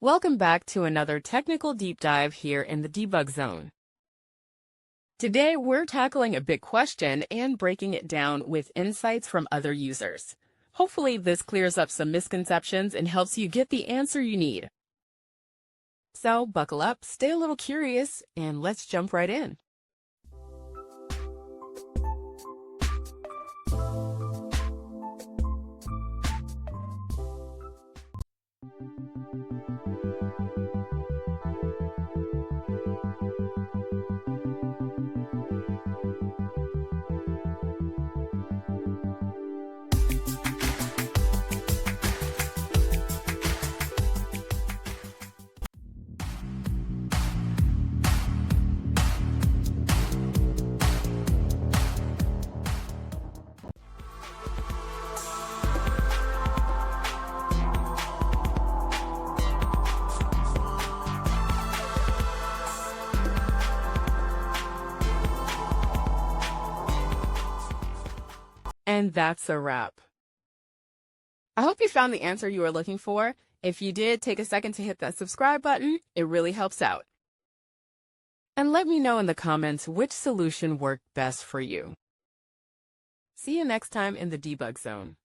Welcome back to another technical deep dive here in the debug zone. Today, we're tackling a big question and breaking it down with insights from other users. Hopefully, this clears up some misconceptions and helps you get the answer you need. So, buckle up, stay a little curious, and let's jump right in. And that's a wrap. I hope you found the answer you were looking for. If you did, take a second to hit that subscribe button. It really helps out. And let me know in the comments which solution worked best for you. See you next time in the debug zone.